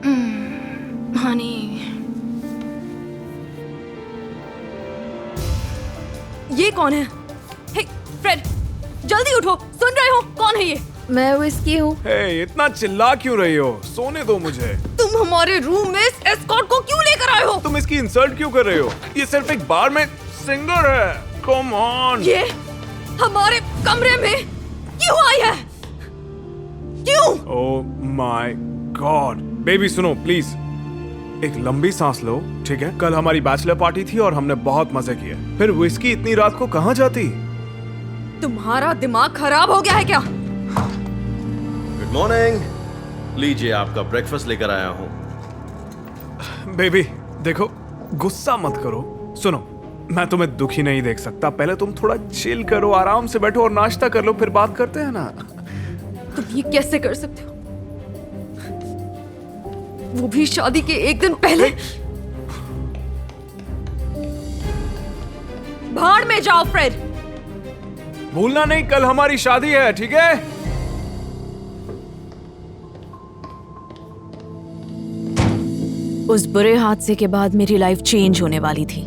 हनी, ये कौन है? हे फ्रेड, जल्दी उठो, सुन रहे हो? कौन है ये? मैं विस्की हूँ। हे, इतना चिल्ला क्यों रही हो? सोने दो मुझे। तुम हमारे रूम में इस एस्कॉर्ट को क्यों लेकर आए हो? तुम इसकी इंसल्ट क्यों कर रहे हो? ये सिर्फ एक बार में सिंगर है। Come on. ये हमारे कमरे में क्यों आई है? क्यों? Oh my God. बेबी सुनो प्लीज, एक लंबी सांस लो, ठीक है? कल हमारी बैचलर पार्टी थी और हमने बहुत मजे किए। फिर विस्की इतनी रात को कहाँ जाती? तुम्हारा दिमाग खराब हो गया है क्या? Good morning. लीजिए, आपका ब्रेकफास्ट लेकर आया हूँ। बेबी देखो, गुस्सा मत करो। सुनो, मैं तुम्हें दुखी नहीं देख सकता। पहले तुम थोड़ा चिल करो, आराम से बैठो और नाश्ता कर लो, फिर बात करते हैं ना। तुम ये कैसे कर सकते हो? वो भी शादी के एक दिन पहले। भाड़ में जाओ फ्रेड। भूलना नहीं, कल हमारी शादी है, ठीक है? उस बुरे हादसे के बाद मेरी लाइफ चेंज होने वाली थी।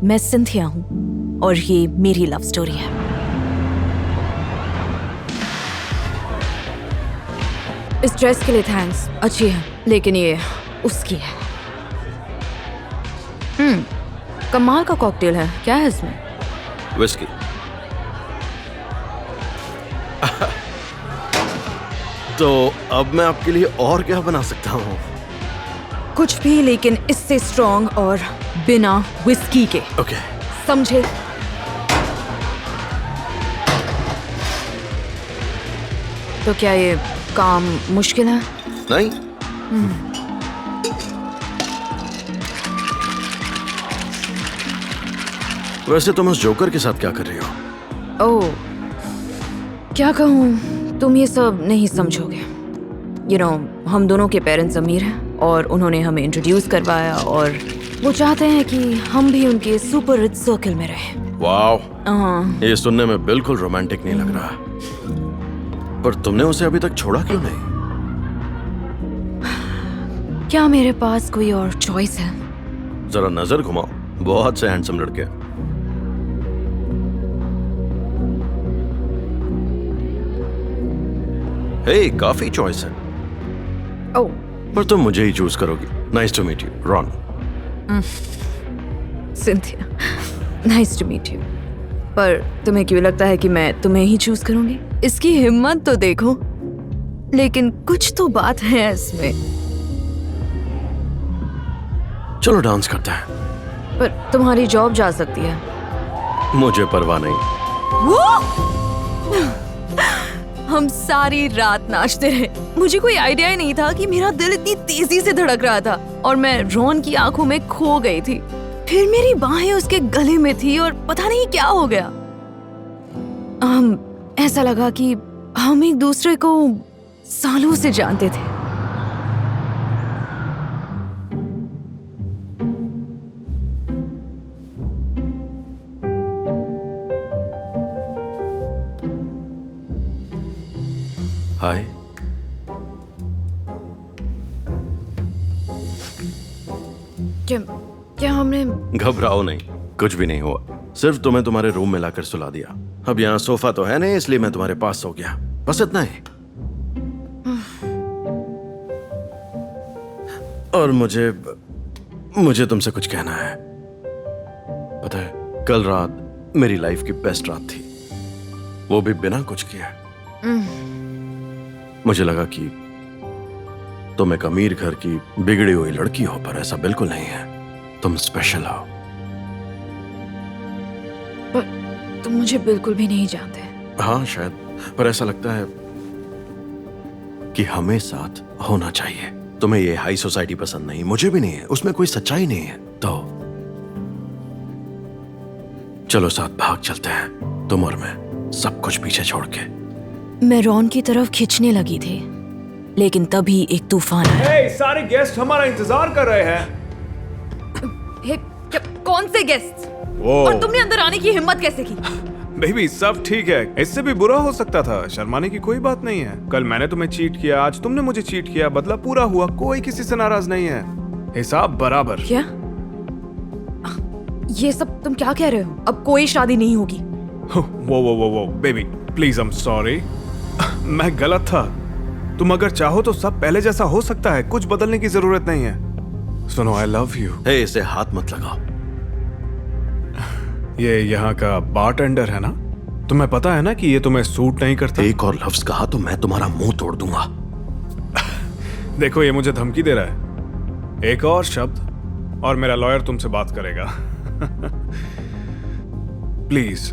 मैं सिंथिया हूँ और ये मेरी लव स्टोरी है। इस ड्रेस के लिए थैंक्स, अच्छी है, लेकिन ये उसकी है। कमाल का कॉकटेल है। क्या है इसमें? विस्की। तो अब मैं आपके लिए और क्या बना सकता हूँ? कुछ भी, लेकिन इससे स्ट्रॉन्ग और बिना विस्की के। ओके। समझे? तो क्या ये काम मुश्किल है? नहीं। वैसे तुम उस जोकर के साथ क्या कर रही हो? ओह, क्या कहूँ, तुम ये सब नहीं समझोगे। हम दोनों के पेरेंट्स अमीर हैं और उन्होंने हमें इंट्रोड्यूस करवाया और वो चाहते हैं कि हम भी उनके सुपर रिच सर्कल में रहें। वाह, ये सुनने में बिल्कुल रोमांटिक नहीं लग रहा। पर तुमने उसे अभी तक छोड़ा क्यों नहीं? क्या मेरे पास कोई और चॉइस है? जरा नजर घुमाओ, बहुत से हैंडसम लड़के। हे, काफी चॉइस है। ओह, पर तुम मुझे ही चूज करोगी। Nice to meet you, Ron. Cynthia, nice to meet you. पर तुम्हें क्यों लगता है कि मैं तुम्हें ही चूज करूंगी? इसकी हिम्मत तो देखो। लेकिन कुछ तो बात है इसमें। चलो डांस करते हैं। पर तुम्हारी जॉब जा सकती है। मुझे परवाह नहीं। हम सारी रात नाचते रहे। मुझे कोई आइडिया ही नहीं था कि मेरा दिल इतनी तेजी से धड़क रहा था और मैं रॉन की आंखों में खो गई थी। फिर मेरी बाहें उसके गले में थी और पता नहीं क्या हो गया। ऐसा लगा कि हम एक दूसरे को सालों से जानते थे। हाय। क्या हमने? घबराओ नहीं, कुछ भी नहीं हुआ। सिर्फ तुम्हें तुम्हारे रूम में लाकर सुला दिया। अब यहाँ सोफा तो है नहीं, इसलिए मैं तुम्हारे पास सो गया, बस इतना ही। और मुझे तुमसे कुछ कहना है। पता है, कल रात मेरी लाइफ की बेस्ट रात थी, वो भी बिना कुछ किए। मुझे लगा कि तुम एक अमीर घर की बिगड़ी हुई लड़की हो, पर ऐसा बिल्कुल नहीं है। तुम स्पेशल हो। पर तुम मुझे बिल्कुल भी नहीं जानते। हाँ शायद, पर ऐसा लगता है कि हमें साथ होना चाहिए। तुम्हें ये हाई सोसाइटी पसंद नहीं, मुझे भी नहीं है, उसमें कोई सच्चाई नहीं है। तो चलो साथ भाग चलते हैं, तुम और मैं, सब कुछ पीछे छोड़ के। मैं रॉन की तरफ खींचने लगी थी, लेकिन तभी एक तूफान आया। हे, सारे गेस्ट हमारा इंतजार कर रहे हैं। कौन से गेस्ट? और तुमने अंदर आने की हिम्मत कैसे की? बेबी सब ठीक है, इससे भी बुरा हो सकता था, शर्माने की कोई बात नहीं है। कल मैंने तुम्हें चीट किया, आज तुमने मुझे चीट किया, बदला पूरा हुआ, कोई किसी से नाराज नहीं है, हिसाब बराबर। क्या? ये सब तुम क्या कह रहे हो? अब कोई शादी नहीं होगी। वो baby please, I am sorry, मैं गलत था। तुम अगर चाहो तो सब पहले जैसा हो सकता है, कुछ बदलने की जरूरत नहीं है। सुनो, आई लव यू। हे, इसे हाथ मत लगाओ। ये यहाँ का बारटेंडर है ना? तुम्हें पता है ना कि ये तुम्हें सूट नहीं करता। एक और लफ्ज कहा तो मैं तुम्हारा मुंह तोड़ दूंगा। देखो, ये मुझे धमकी दे रहा है। एक और शब्द और मेरा लॉयर तुमसे बात करेगा। प्लीज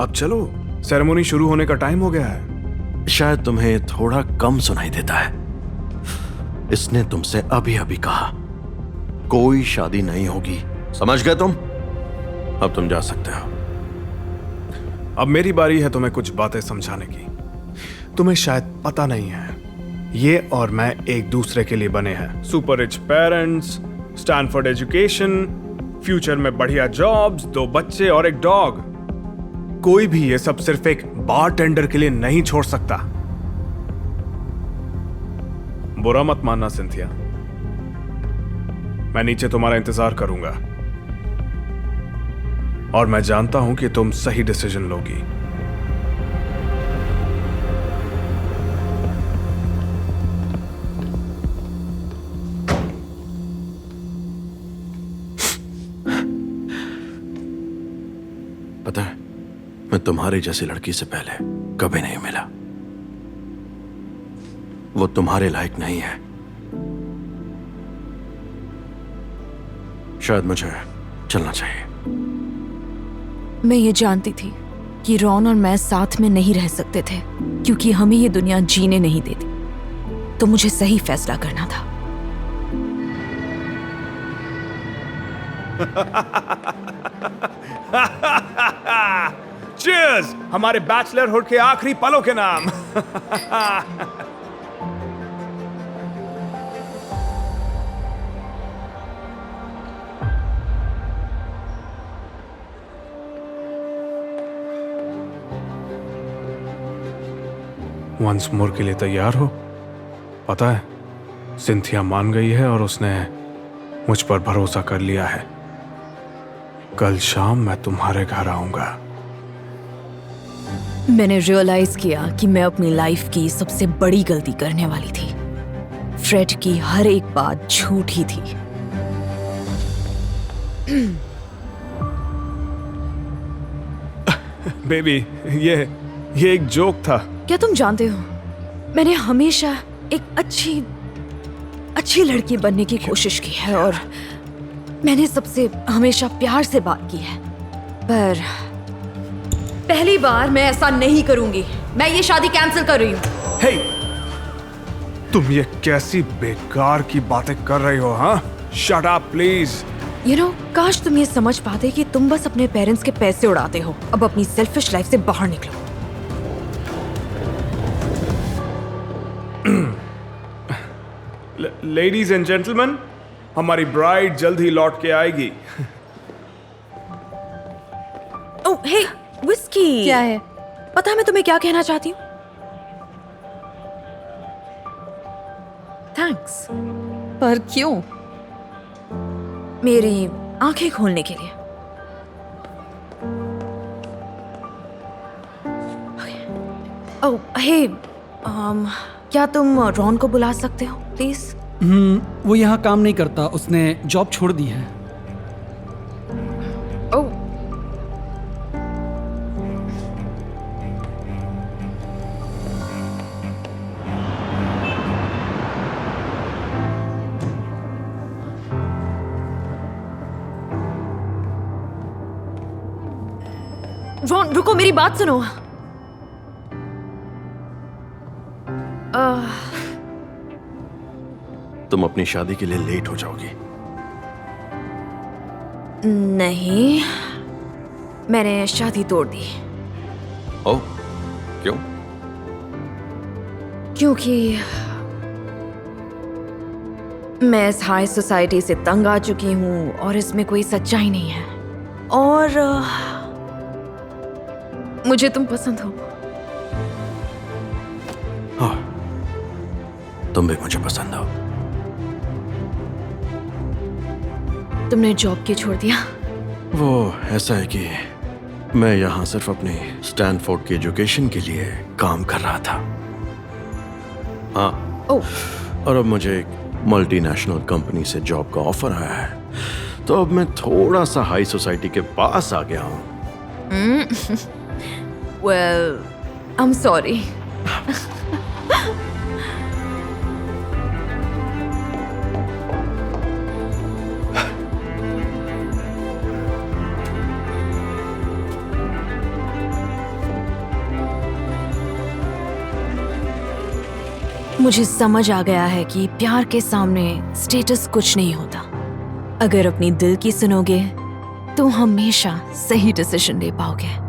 अब चलो, सेरेमनी शुरू होने का टाइम हो गया है। शायद तुम्हें थोड़ा कम सुनाई देता है। इसने तुमसे अभी अभी कहा कोई शादी नहीं होगी, समझ गए तुम? अब तुम जा सकते हो। अब मेरी बारी है तुम्हें कुछ बातें समझाने की। तुम्हें शायद पता नहीं है, ये और मैं एक दूसरे के लिए बने हैं। Super rich parents, Stanford education, future में बढ़िया जॉब्स, 2 बच्चे और एक डॉग। कोई भी ये सब सिर्फ एक बारटेंडर के लिए नहीं छोड़ सकता। बुरा मत मानना सिंथिया, मैं नीचे तुम्हारा इंतजार करूंगा और मैं जानता हूं कि तुम सही डिसीजन लोगी। पता है, मैं तुम्हारी जैसी लड़की से पहले कभी नहीं मिला। वो तुम्हारे लायक नहीं है। शायद मुझे चलना चाहिए। मैं ये जानती थी कि रॉन और मैं साथ में नहीं रह सकते थे, क्योंकि हमें ये दुनिया जीने नहीं देती। तो मुझे सही फैसला करना था। चीयर्स हमारे बैचलरहुड के आखिरी पलों के नाम। वंस मोर के लिए तैयार हो? पता है, सिंथिया मान गई है और उसने मुझ पर भरोसा कर लिया है। कल शाम मैं तुम्हारे घर आऊंगा। मैंने रियलाइज किया कि मैं अपनी लाइफ की सबसे बड़ी गलती करने वाली थी। फ्रेड की हर एक बात झूठी थी। बेबी, ये एक जोक था। क्या तुम जानते हो, मैंने हमेशा एक अच्छी लड़की बनने की कोशिश की है और मैंने सबसे हमेशा प्यार से बात की है, पर पहली बार मैं ऐसा नहीं करूंगी। मैं ये शादी कैंसिल कर रही हूँ। हे, तुम ये कैसी बेकार की बातें कर रही हो? हाँ, शट अप प्लीज। काश तुम ये समझ पाते कि तुम बस अपने पेरेंट्स के पैसे उड़ाते हो। अब अपनी सेल्फिश लाइफ से बाहर निकलो। लेडीज एंड जेंटलमैन, हमारी ब्राइड जल्द ही लौट के आएगी। ओह, हे, विस्की। क्या है? पता है मैं तुम्हें क्या कहना चाहती हूँ? थैंक्स। पर क्यों? मेरी आंखें खोलने के लिए। ओह, हे, क्या तुम रॉन को बुला सकते हो प्लीज? वो यहाँ काम नहीं करता, उसने जॉब छोड़ दी है। ओह, रॉन रुको, मेरी बात सुनो। तुम अपनी शादी के लिए लेट हो जाओगी। नहीं, मैंने शादी तोड़ दी। ओह, क्यों? क्योंकि मैं इस हाई सोसाइटी से तंग आ चुकी हूँ और इसमें कोई सच्चाई नहीं है। और मुझे तुम पसंद हो। हाँ, तुम भी मुझे पसंद हो। तुमने जॉब क्यों छोड़ दिया? वो ऐसा है कि मैं यहाँ सिर्फ अपनी स्टैनफोर्ड की एजुकेशन के लिए काम कर रहा था। हाँ, ओह, और अब मुझे एक मल्टीनेशनल कंपनी से जॉब का ऑफर आया है, तो अब मैं थोड़ा सा हाई सोसाइटी के पास आ गया हूँ। Well, I am sorry. मुझे समझ आ गया है कि प्यार के सामने स्टेटस कुछ नहीं होता। अगर अपनी दिल की सुनोगे तो हमेशा सही डिसीजन ले पाओगे।